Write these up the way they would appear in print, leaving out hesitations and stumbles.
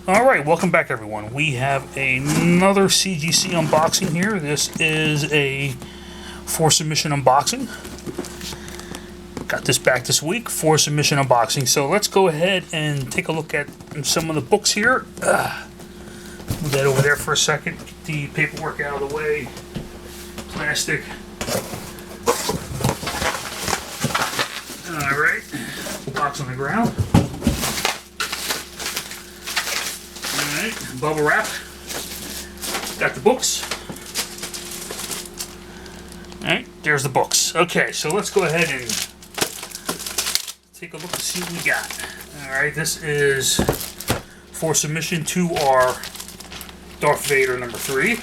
Alright, welcome back everyone. We have another CGC unboxing here. This is a for submission unboxing. Got this back this week, for submission unboxing. So let's go ahead and take a look at some of the books here. Move that over there for a second. Get the paperwork out of the way. Plastic. Alright, box on the ground. Alright, bubble wrap. Got the books. Alright, there's the books. Okay, so let's go ahead and take a look and see what we got. Alright, this is for submission to our Darth Vader number 3.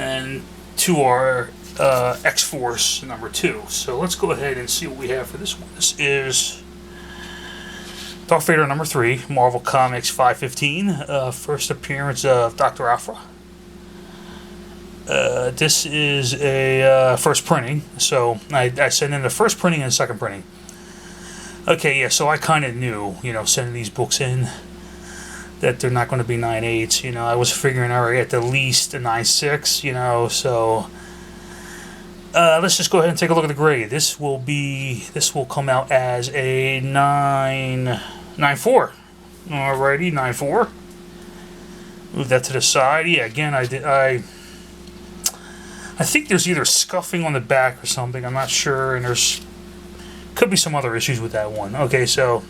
And to our X-Force number 2. So let's go ahead and see what we have for this one. This is Darth Vader number 3, Marvel Comics 515, first appearance of Dr. Aphra. This is a first printing, so I sent in the first printing and the second printing. Okay, yeah, so I kind of knew, sending these books in, that they're not going to be 9/8. I was figuring, alright, at the least a 9/6, so let's just go ahead and take a look at the grade. This will come out as a 9/4. Alrighty, 9/4. Move that to the side. Yeah, again, I think there's either scuffing on the back or something. I'm not sure, and could be some other issues with that one. Okay, so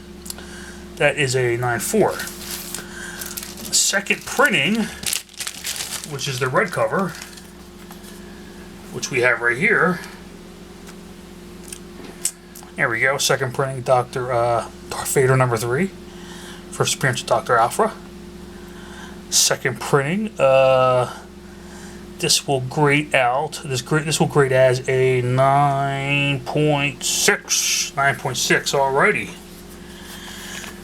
that is a 9/4. Second printing, which is the red cover, which we have right here. There we go. Second printing, Darth Vader number 3. First appearance of Dr. Aphra. Second printing. This will grade out. This will grade as a 9.6. 9.6. Alrighty.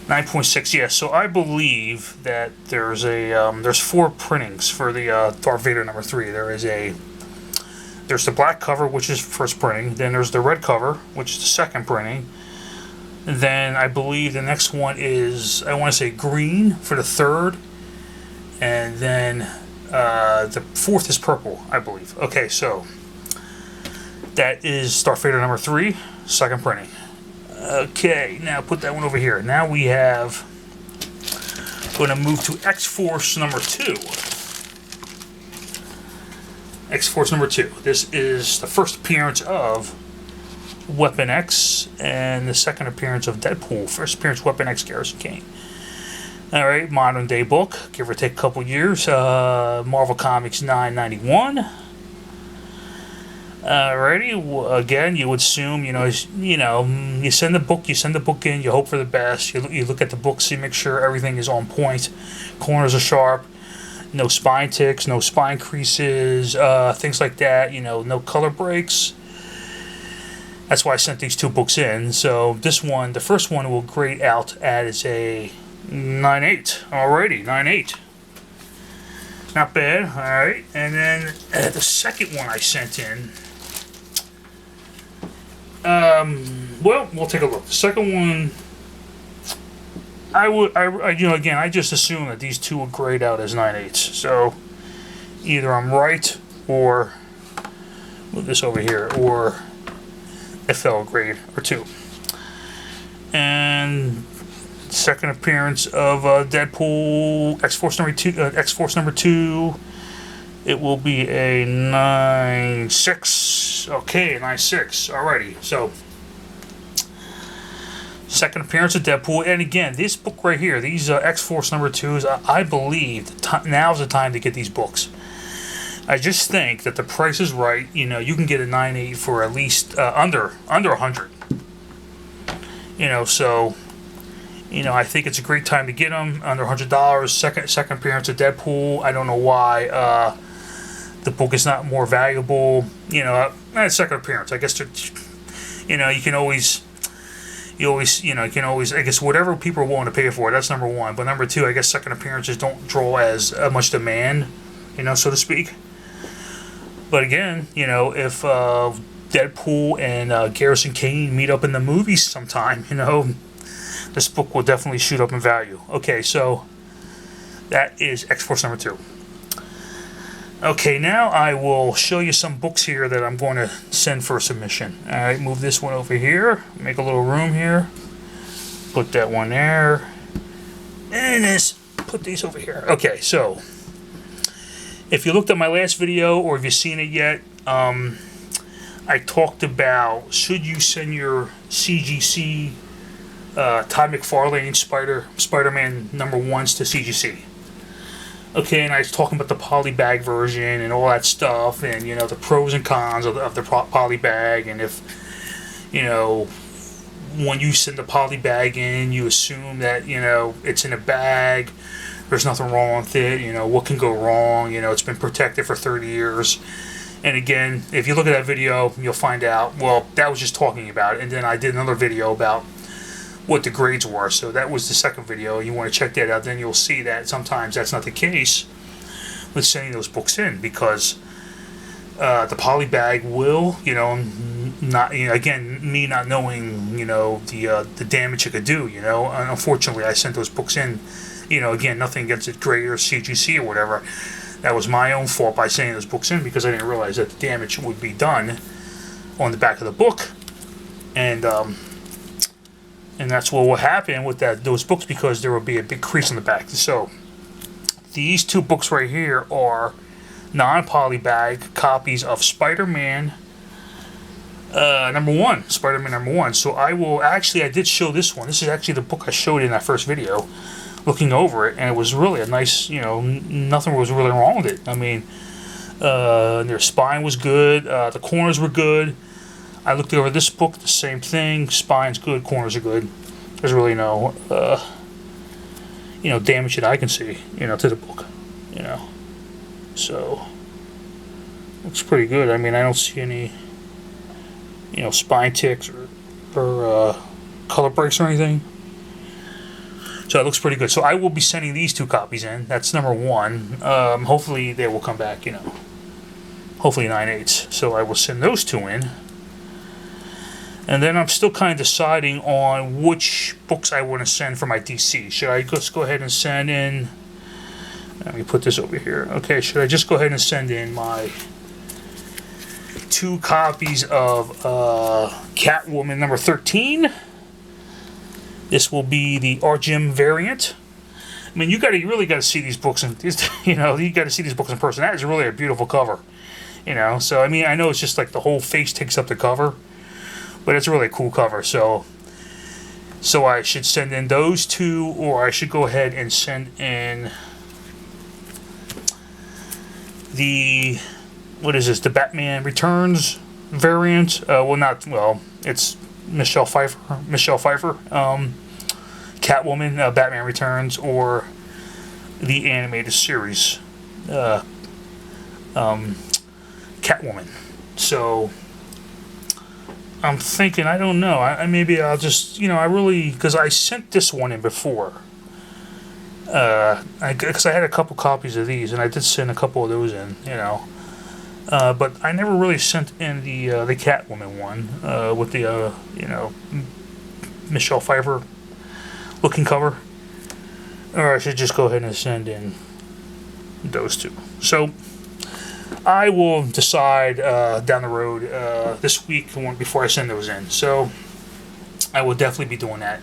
9.6. Yeah. So I believe that there's 4 printings for the Darth Vader number 3. There's the black cover, which is first printing. Then there's the red cover, which is the second printing. And then I believe the next one is, I want to say green for the third. And then the fourth is purple, I believe. Okay, so that is Darth Vader number 3, second printing. Okay, now put that one over here. Now we have, going to move to X-Force number 2. X-Force number 2. This is the first appearance of Weapon X and the second appearance of Deadpool. First appearance Weapon X, Garrison Kane. Alright, modern day book, give or take a couple years. Marvel Comics 991. Alrighty, again, you would assume, you send the book in, you hope for the best. You look at the book, see, make sure everything is on point. Corners are sharp. No spine ticks, no spine creases, things like that. No color breaks. That's why I sent these 2 books in. So this one, the first one, will grade out as a 9/8. Alrighty, 9/8. Not bad. Alright, and then the second one I sent in. Well, we'll take a look. The second one, again, I just assume that these 2 will grade out as 9/8. So either I'm right, or move this over here, or FL grade or 2. And second appearance of Deadpool, X-Force number 2. It will be a 9/6. Okay, 9/6. Alrighty. So second appearance of Deadpool, and again, this book right here, these X-Force number 2s, I believe now's the time to get these books. I just think that the price is right. You can get a 9/8 for at least under 100. So I think it's a great time to get them under $100. Second appearance of Deadpool. I don't know why the book is not more valuable. Second appearance. I guess you can always. I guess whatever people are willing to pay for it, that's number 1. But number 2, I guess second appearances don't draw as much demand, so to speak. But again, if Deadpool and Garrison Kane meet up in the movies sometime, this book will definitely shoot up in value. Okay, so that is X-Force number 2. Okay, now I will show you some books here that I'm going to send for submission. Alright, move this one over here. Make a little room here. Put that one there. And put these over here. Okay, so if you looked at my last video or if you've seen it yet, I talked about should you send your CGC Todd McFarlane Spider-Man number 1s to CGC. Okay, and I was talking about the polybag version and all that stuff, and you know the pros and cons of the polybag, and if you know when you send the polybag in, you assume that you know it's in a bag. There's nothing wrong with it. You know what can go wrong. You know it's been protected for 30 years. And again, if you look at that video, you'll find out. Well, that was just talking about it, and then I did another video about what the grades were. So that was the second video. You want to check that out. Then you'll see that sometimes that's not the case with sending those books in, because the polybag will, you know, not, you know, again, me not knowing, you know, the damage it could do, you know. Unfortunately, I sent those books in, you know, again, nothing against it, Grade or CGC or whatever. That was my own fault by sending those books in, because I didn't realize that the damage would be done on the back of the book, and that's what will happen with those books, because there will be a big crease in the back. So these two books right here are non-polybag copies of Spider-Man number 1, Spider-Man number 1. So I did show this one. This is actually the book I showed in that first video, looking over it, and it was really a nice, you know, nothing was really wrong with it. I mean, their spine was good, the corners were good. I looked over this book, the same thing, spine's good, corners are good. There's really no, you know, damage that I can see, you know, to the book, you know. So, looks pretty good. I mean, I don't see any, you know, spine ticks or color breaks or anything. So it looks pretty good. So I will be sending these 2 copies in. That's number 1. Hopefully they will come back, you know, hopefully 9/8. So I will send those 2 in. And then I'm still kind of deciding on which books I want to send for my DC. Should I just go ahead and send in... Let me put this over here. Okay, should I just go ahead and send in my 2 copies of Catwoman number 13? This will be the Argym variant. I mean, you really got to see these books, and you know, you got to see these books in person. That is really a beautiful cover, you know. So I mean, I know it's just like the whole face takes up the cover, but it's a really cool cover. So I should send in those 2, or I should go ahead and send in the, what is this? The Batman Returns variant. It's Michelle Pfeiffer, Catwoman, Batman Returns, or the animated series, Catwoman. So I'm thinking, I don't know, maybe I'll just, you know, because I sent this one in before, because I had a couple copies of these, and I did send a couple of those in, you know. But I never really sent in the Catwoman one with the you know, Michelle Pfeiffer looking cover, or I should just go ahead and send in those 2. So I will decide down the road this week before I send those in. So I will definitely be doing that.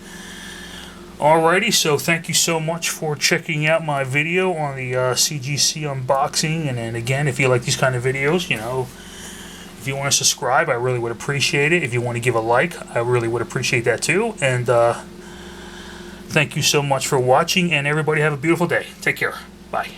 Alrighty, so thank you so much for checking out my video on the CGC unboxing, and then again, if you like these kind of videos, you know, if you want to subscribe, I really would appreciate it. If you want to give a like, I really would appreciate that too, and thank you so much for watching, and everybody have a beautiful day. Take care. Bye.